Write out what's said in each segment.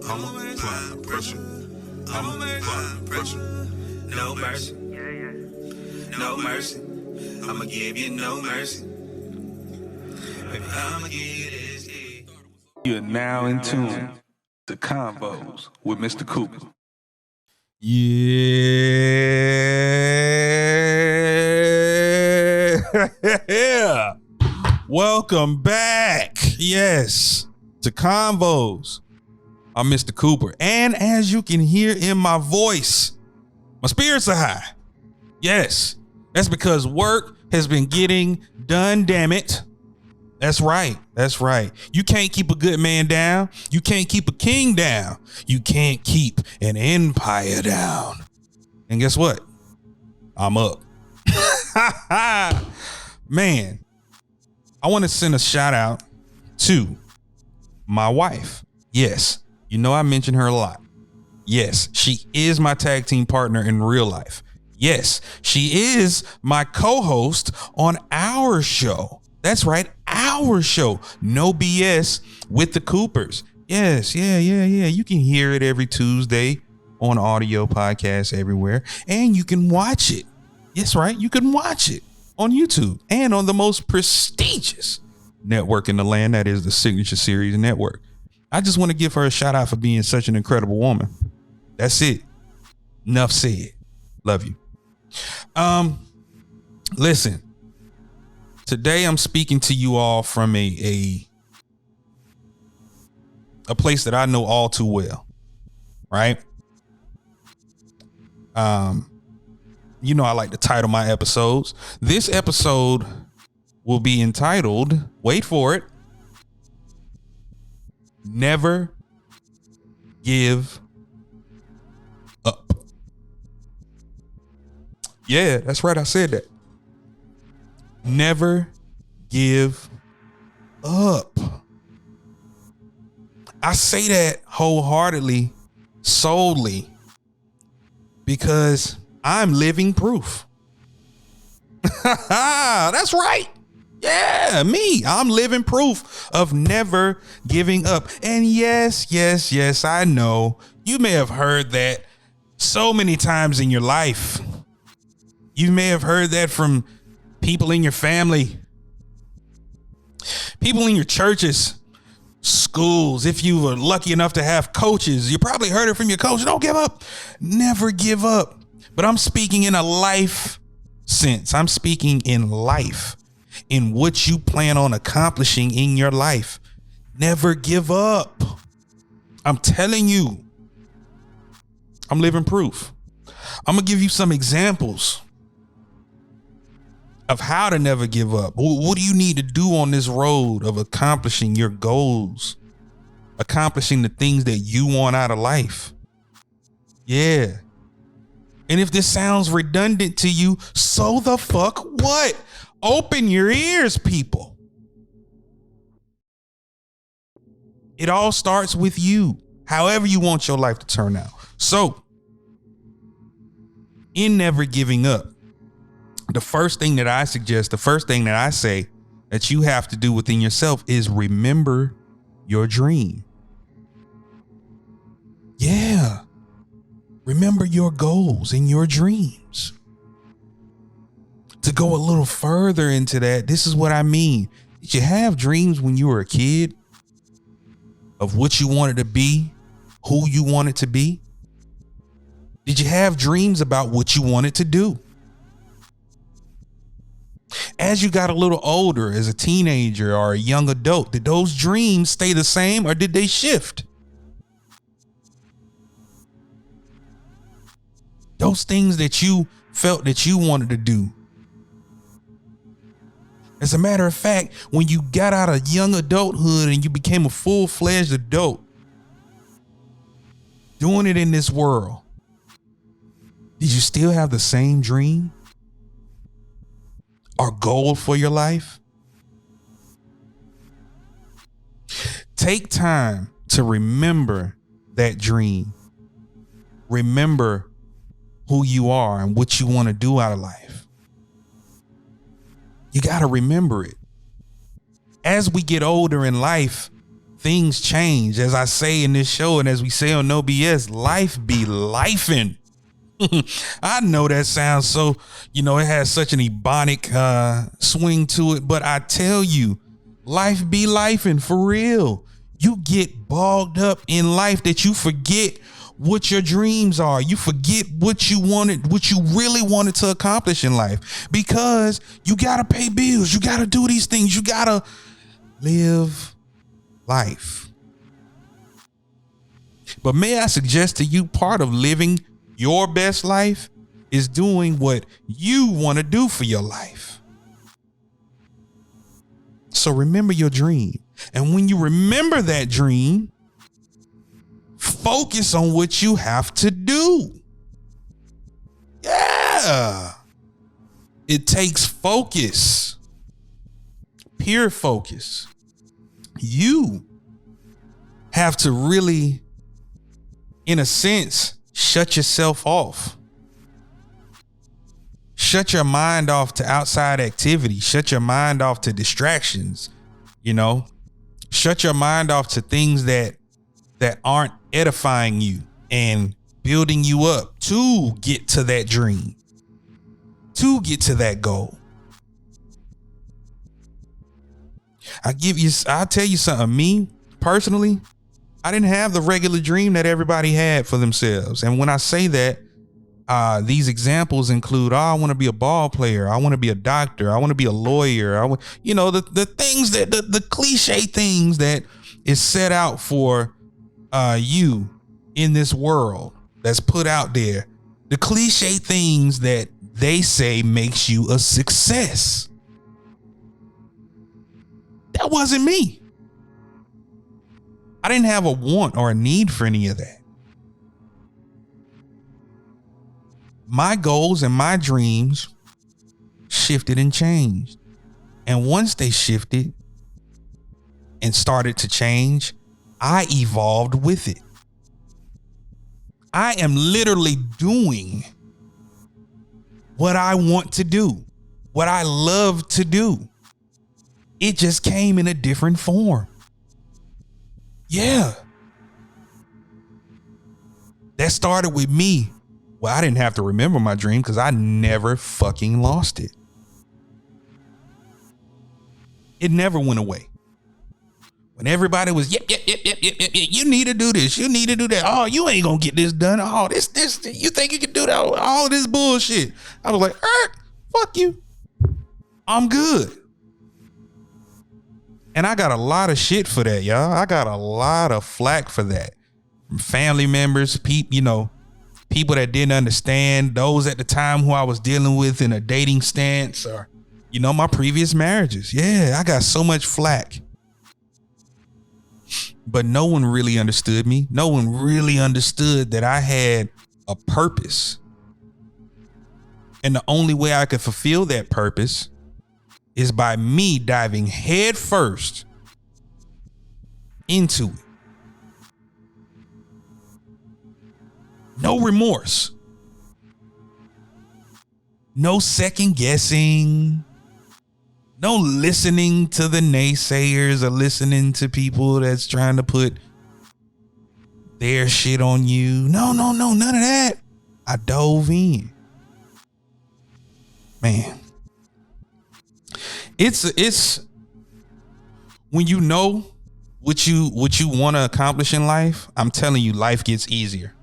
I'ma apply pressure. I'ma apply pressure. No mercy. No mercy. I'ma give you no mercy. Baby, I'ma give you this. You're now in tune to Convos with Mr. Cooper. Yeah. Welcome back. Yes, to Convos. I'm Mr. Cooper. And as you can hear in my voice, my spirits are high. Yes, that's because work has been getting done, damn it. That's right. That's right. You can't keep a good man down. You can't keep a king down. You can't keep an empire down. And guess what? I'm up. Man, I want to send a shout out to my wife. Yes, you know I mention her a lot. Yes, she is my tag team partner in real life. Yes, she is my co-host on our show. That's right, our show, No BS with the Coopers. Yes, yeah. You can hear it every Tuesday on audio podcasts everywhere, and you can watch it. Yes, right, you can watch it on YouTube and on the most prestigious network in the land, that is the Signature Series Network. I just want to give her a shout out for being such an incredible woman. That's it. Enough said. Love you. Listen. Today I'm speaking to you all from a place that I know all too well, right? You know I like to title my episodes. This episode will be entitled, wait for it, Never Give Up. Yeah, that's right, I said that. Never give up. I say that wholeheartedly, solely, because I'm living proof. That's right. Yeah, me. I'm living proof of never giving up. And yes, I know you may have heard that so many times in your life. You may have heard that from people in your family, people in your churches, schools. If you were lucky enough to have coaches, you probably heard it from your coach. Don't give up. Never give up. But I'm speaking in a life sense. I'm speaking in life, in what you plan on accomplishing in your life. Never give up. I'm telling you, I'm living proof. I'm going to give you some examples of how to never give up. What do you need to do on this road of accomplishing your goals, accomplishing the things that you want out of life? Yeah. And if this sounds redundant to you, so the fuck what? Open your ears, people. It all starts with you, however you want your life to turn out. So, in never giving up, the first thing that I suggest, the first thing that I say that you have to do within yourself is remember your dream. Yeah. Remember your goals and your dreams. To go a little further into that, this is what I mean. Did you have dreams when you were a kid of what you wanted to be, who you wanted to be? Did you have dreams about what you wanted to do? As you got a little older, as a teenager or a young adult, did those dreams stay the same or did they shift? Those things that you felt that you wanted to do. As a matter of fact, when you got out of young adulthood and you became a full-fledged adult, doing it in this world, did you still have the same dream or goal for your life? Take time to remember that dream. Remember who you are and what you want to do out of life. You got to remember it. As we get older in life, things change. As I say in this show, and as we say on No BS, life be lifing. I know that sounds so, it has such an ebonic swing to it, but I tell you, life be lifing for real. You get bogged up in life that you forget what your dreams are. You forget what you really wanted to accomplish in life, because you got to pay bills. You got to do these things. You got to live life. But may I suggest to you, part of living your best life is doing what you want to do for your life. So remember your dream. And when you remember that dream, focus on what you have to do. Yeah. It takes focus, pure focus. You have to really, in a sense, shut yourself off. Shut your mind off to outside activity. Shut your mind off to distractions. Shut your mind off to things that aren't edifying you and building you up to get to that dream, to get to that goal. I'll tell you something. Me personally, I didn't have the regular dream that everybody had for themselves. And when I say that, these examples include, I want to be a ball player. I want to be a doctor. I want to be a lawyer. The things that the cliche things that is set out for you in this world that's put out there. The cliche things that they say makes you a success. That wasn't me. I didn't have a want or a need for any of that. My goals and my dreams shifted and changed. And once they shifted and started to change, I evolved with it. I am literally doing what I want to do, what I love to do. It just came in a different form. Yeah. That started with me. Well, I didn't have to remember my dream because I never fucking lost it. It never went away. When everybody was, yep, you need to do this, you need to do that. Oh, you ain't gonna get this done. Oh, this, you think you can do that? All this bullshit. I was like, fuck you. I'm good. And I got a lot of shit for that, y'all. I got a lot of flack for that. From family members, people that didn't understand, those at the time who I was dealing with in a dating stance, or, my previous marriages. Yeah, I got so much flack. But no one really understood me. No one really understood that I had a purpose. And the only way I could fulfill that purpose is by me diving head first into it. No remorse. No second guessing. No listening to the naysayers or listening to people that's trying to put their shit on you. No, none of that. I dove in. Man. It's when you know what you want to accomplish in life, I'm telling you, life gets easier.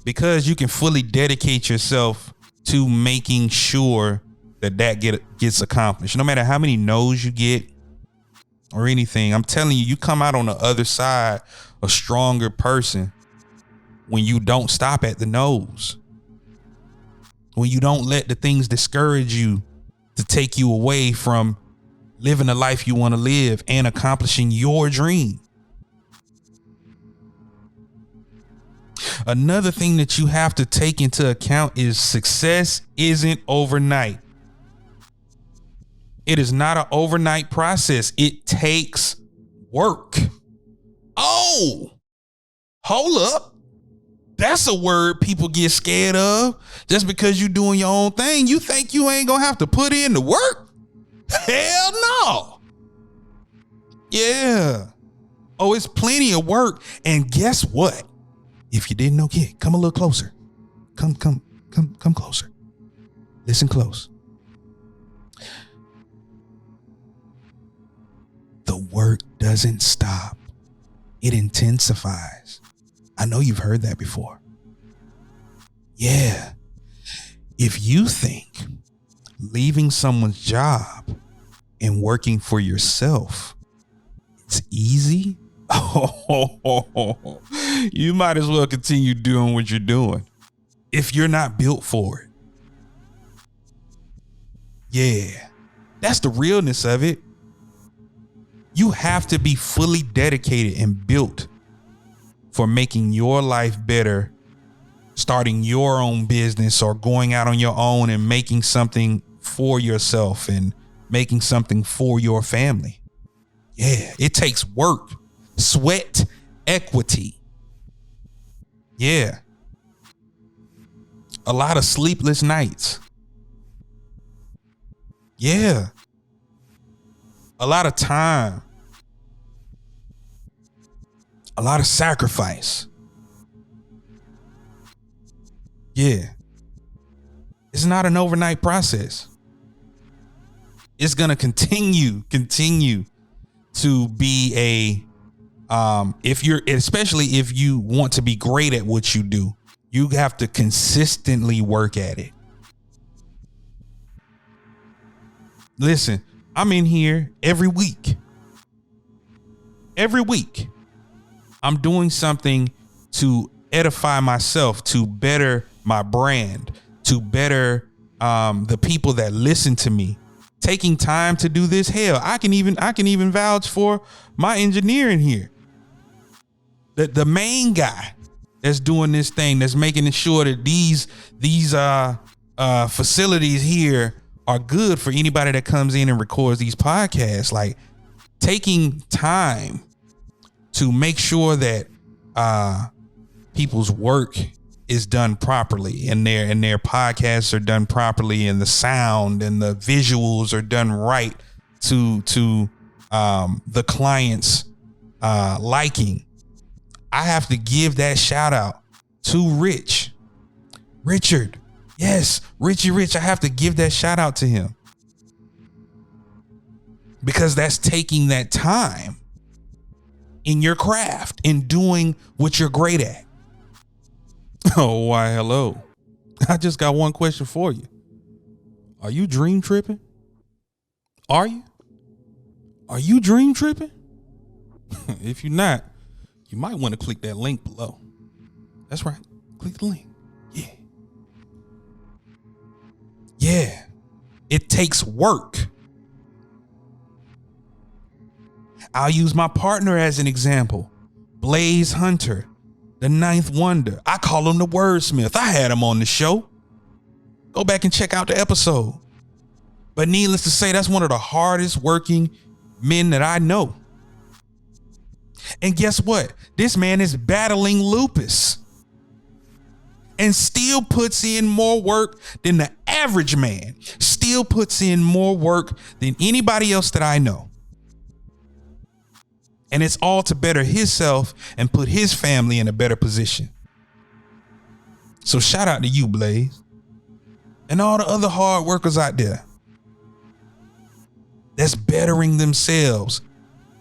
Because you can fully dedicate yourself to making sure that gets accomplished. No matter how many no's you get or anything, I'm telling you, you come out on the other side a stronger person when you don't stop at the no's. When you don't let the things discourage you to take you away from living the life you want to live and accomplishing your dream. Another thing that you have to take into account is success isn't overnight. It is not an overnight process. It takes work. Oh, hold up. That's a word people get scared of. Just because you're doing your own thing, you think you ain't gonna have to put in the work? Hell no. Yeah. Oh, it's plenty of work. And guess what? If you didn't know, kid, come a little closer. Come closer. Listen close. The work doesn't stop. It intensifies. I know you've heard that before. Yeah. If you think leaving someone's job and working for yourself is easy, you might as well continue doing what you're doing if you're not built for it. Yeah, that's the realness of it. You have to be fully dedicated and built for making your life better, starting your own business or going out on your own and making something for yourself and making something for your family. Yeah, it takes work, sweat, equity. Yeah. A lot of sleepless nights. Yeah. A lot of time. A lot of sacrifice. Yeah. It's not an overnight process. It's going to continue to be especially if you want to be great at what you do, you have to consistently work at it. Listen, I'm in here every week. Every week, I'm doing something to edify myself, to better my brand, to better the people that listen to me. Taking time to do this. Hell, I can even vouch for my engineer in here. The main guy that's doing this thing, that's making sure that these facilities here are good for anybody that comes in and records these podcasts. Like, taking time to make sure that people's work is done properly and their podcasts are done properly and the sound and the visuals are done right to the client's liking. I have to give that shout out to Richard. Yes, Richie Rich. I have to give that shout out to him because that's taking that time in your craft and doing what you're great at. Oh, why, hello. I just got one question for you. Are you dream tripping? Are you? Are you dream tripping? If you're not, you might want to click that link below. That's right. Click the link. Yeah. Yeah. It takes work. I'll use my partner as an example. Blaze Hunter, the ninth wonder. I call him the wordsmith. I had him on the show. Go back and check out the episode. But needless to say, that's one of the hardest working men that I know. And guess what? This man is battling lupus and still puts in more work than the average man, still puts in more work than anybody else that I know. And it's all to better himself and put his family in a better position. So shout out to you, Blaze, and all the other hard workers out there that's bettering themselves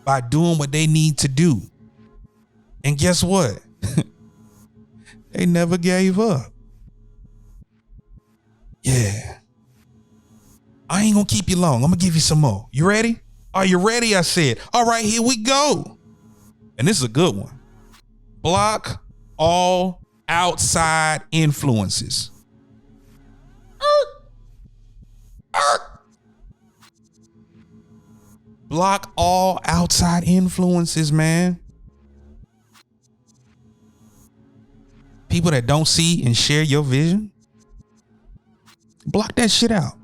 by doing what they need to do. And guess what? They never gave up. Yeah. I ain't gonna keep you long. I'm gonna give you some more. You ready? Are you ready? I said. All right, here we go. And this is a good one. Block all outside influences. Block all outside influences, man. People that don't see and share your vision. Block that shit out.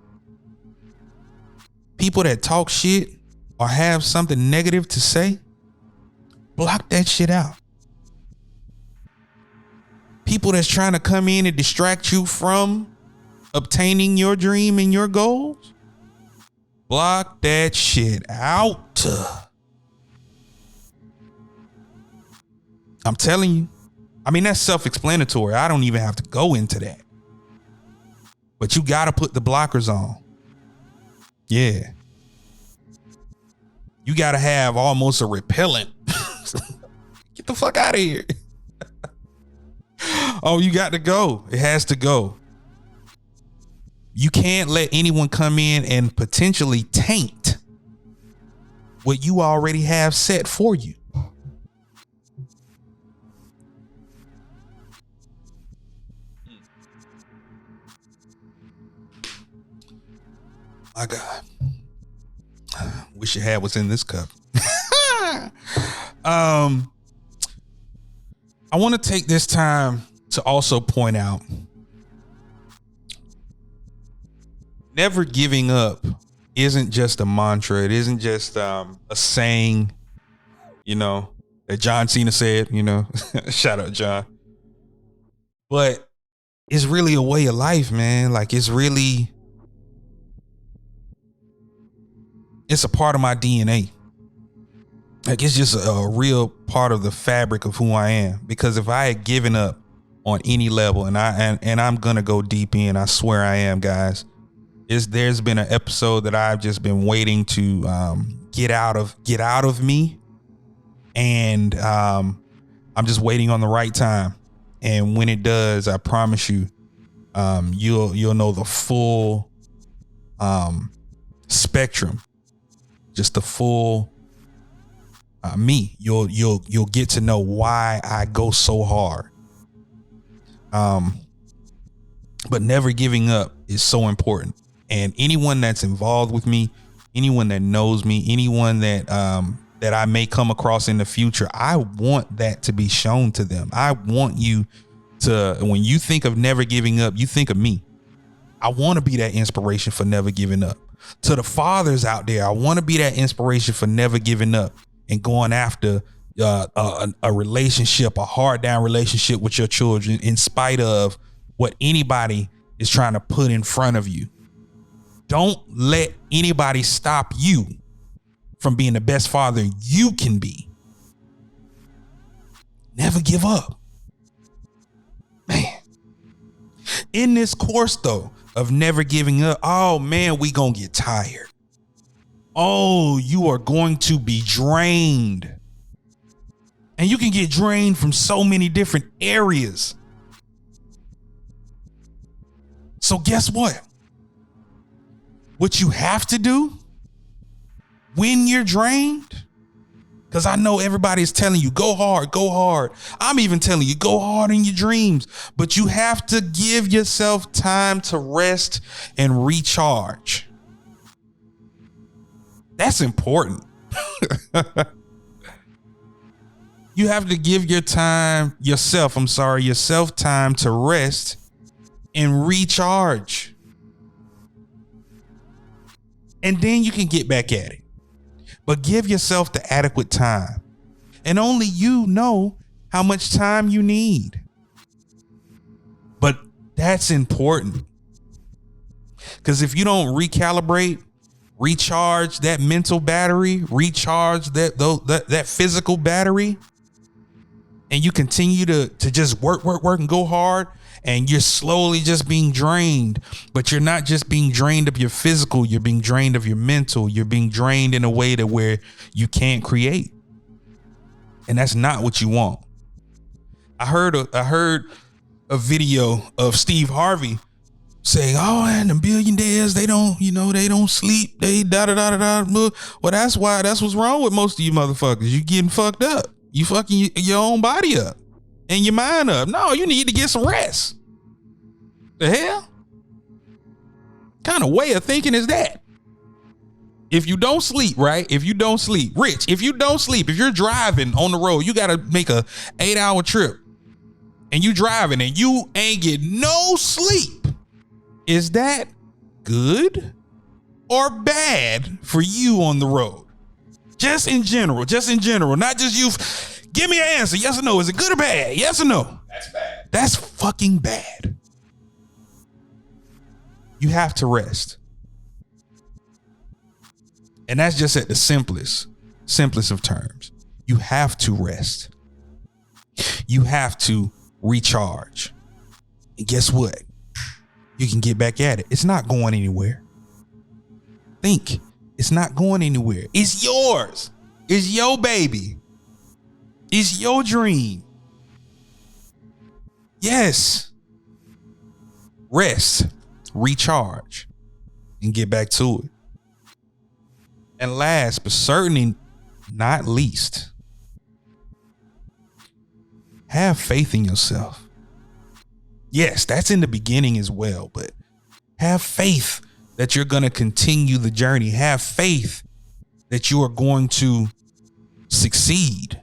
People that talk shit or have something negative to say. Block that shit out. People that's trying to come in and distract you from obtaining your dream and your goals. Block that shit out. I'm telling you. I mean, that's self-explanatory. I don't even have to go into that. But you got to put the blockers on. Yeah. You got to have almost a repellent. Get the fuck out of here. Oh, you got to go. It has to go. You can't let anyone come in and potentially taint what you already have set for you. My God. Wish you had what's in this cup. I want to take this time to also point out, never giving up isn't just a mantra. It isn't just a saying, that John Cena said, shout out John. But it's really a way of life, man. Like it's a part of my DNA. Like it's just a real part of the fabric of who I am. Because if I had given up on any level, and I'm gonna go deep in, I swear I am, guys. There's been an episode that I've just been waiting to get out of me, and I'm just waiting on the right time. And when it does, I promise you, you'll know the full spectrum, just the full me. You'll get to know why I go so hard. But never giving up is so important. And anyone that's involved with me, anyone that knows me, anyone that I may come across in the future, I want that to be shown to them. I want you to, when you think of never giving up, you think of me. I want to be that inspiration for never giving up. To the fathers out there, I want to be that inspiration for never giving up and going after a relationship, a hard down relationship with your children, in spite of what anybody is trying to put in front of you. Don't let anybody stop you from being the best father you can be. Never give up. Man. In this course, though, of never giving up, oh man, we gonna get tired. Oh, you are going to be drained. And you can get drained from so many different areas. So guess what? What you have to do when you're drained, because I know everybody's telling you, go hard, go hard. I'm even telling you, go hard in your dreams. But you have to give yourself time to rest and recharge. That's important. You have to give yourself time to rest and recharge. And then you can get back at it. But give yourself the adequate time. And only you know how much time you need. But that's important. Because if you don't recalibrate, recharge that mental battery, recharge that physical battery, and you continue to just work and go hard, and you're slowly just being drained. But you're not just being drained of your physical, you're being drained of your mental. You're being drained in a way to where you can't create. And that's not what you want. I heard a video of Steve Harvey saying, oh, and the billionaires, they don't sleep. They Well, that's what's wrong with most of you motherfuckers. You getting fucked up. You fucking your own body up and your mind up. No, you need to get some rest. The hell? Kind of way of thinking is that? If you don't sleep, right? If you don't sleep, Rich, if you don't sleep, if you're driving on the road, you got to make a 8-hour trip and you driving and you ain't getting no sleep. Is that good or bad for you on the road? Just in general, not just you. Give me an answer. Yes or no. Is it good or bad? Yes or no? That's bad. That's fucking bad. You have to rest. And that's just at the simplest of terms. You have to rest. you have to recharge. And guess what? You can get back at it. It's not going anywhere. Think. It's not going anywhere. It's yours. It's your baby. It's your dream. Yes. Rest, recharge, and get back to it. And last, but certainly not least, have faith in yourself. Yes, that's in the beginning as well, but have faith that you're going to continue the journey. Have faith that you are going to succeed.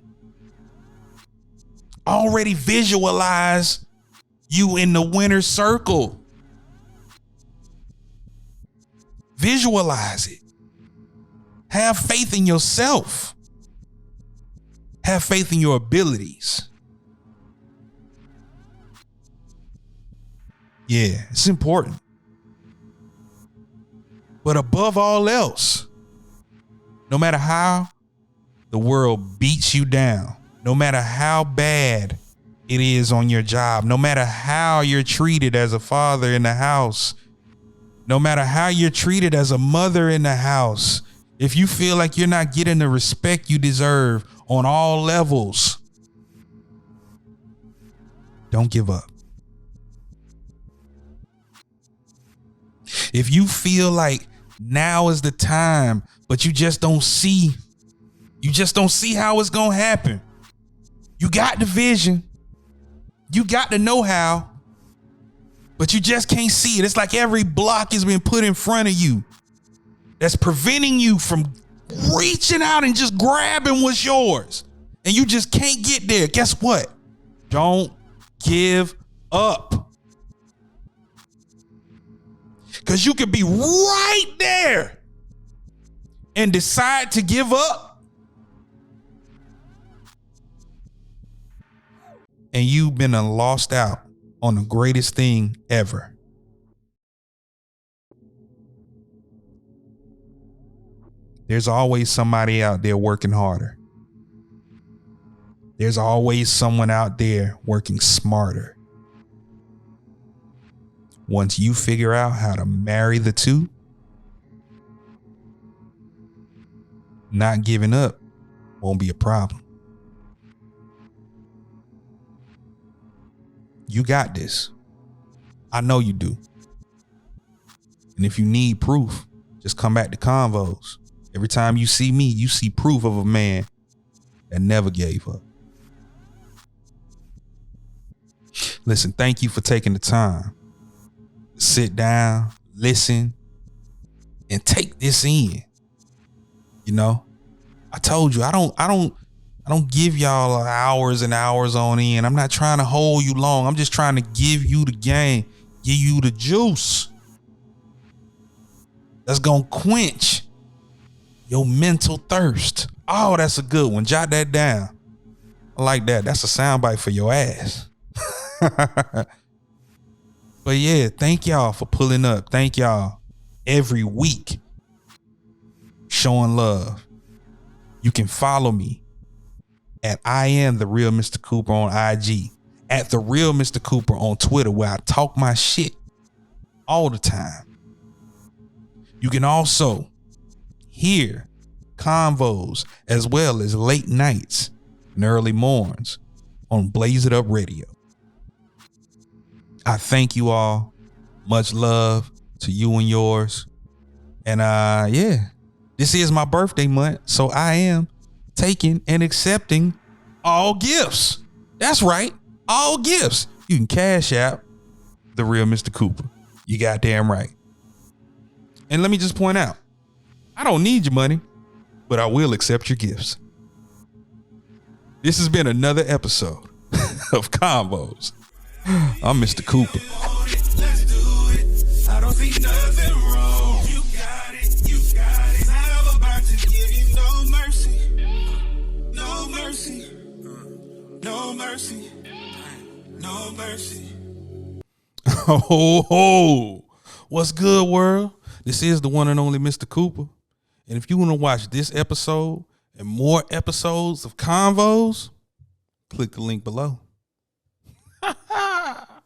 Already visualize you in the winner's circle. Visualize it. Have faith in yourself. Have faith in your abilities. Yeah, it's important. But above all else, no matter how the world beats you down, no matter how bad it is on your job, no matter how you're treated as a father in the house, no matter how you're treated as a mother in the house, if you feel like you're not getting the respect you deserve on all levels, don't give up. If you feel like now is the time, but you just don't see how it's going to happen. You got the vision. You got the know-how, but you just can't see it. It's like every block has been put in front of you that's preventing you from reaching out and just grabbing what's yours. And you just can't get there. Guess what? Don't give up. Because you could be right there and decide to give up. And you've been lost out on the greatest thing ever. There's always somebody out there working harder. There's always someone out there working smarter. Once you figure out how to marry the two, not giving up won't be a problem. You got this. I know you do. And if you need proof, just come back to Convos. Every time you see me, you see proof of a man that never gave up. Listen, thank you for taking the time. Sit down, listen, and take this in. You know, I told you, I don't give y'all hours and hours on end. I'm not trying to hold you long. I'm just trying to give you the game, give you the juice that's gonna quench your mental thirst. Oh, that's a good one. Jot that down. I like that. That's a soundbite for your ass. But yeah, thank y'all for pulling up. Thank y'all every week showing love. You can follow me at iamtherealmrcooper on IG, at therealmrcooper on Twitter, where I talk my shit all the time. You can also hear convos as well as late nights and early morns on Blaze It Up Radio. I thank you all. Much love to you and yours. And yeah, this is my birthday month, so I am taking and accepting all gifts. That's right, all gifts. You can cash out The Real Mr. Cooper. You goddamn right. And let me just point out, I don't need your money, but I will accept your gifts. This has been another episode of Convos. I'm Mr. Cooper. Let's do it. I don't see nothing wrong. You got it. You got it. I'm about to give you no mercy. No mercy. No mercy. No mercy. Oh, what's good, world? This is the one and only Mr. Cooper. And if you want to watch this episode and more episodes of Convos, click the link below.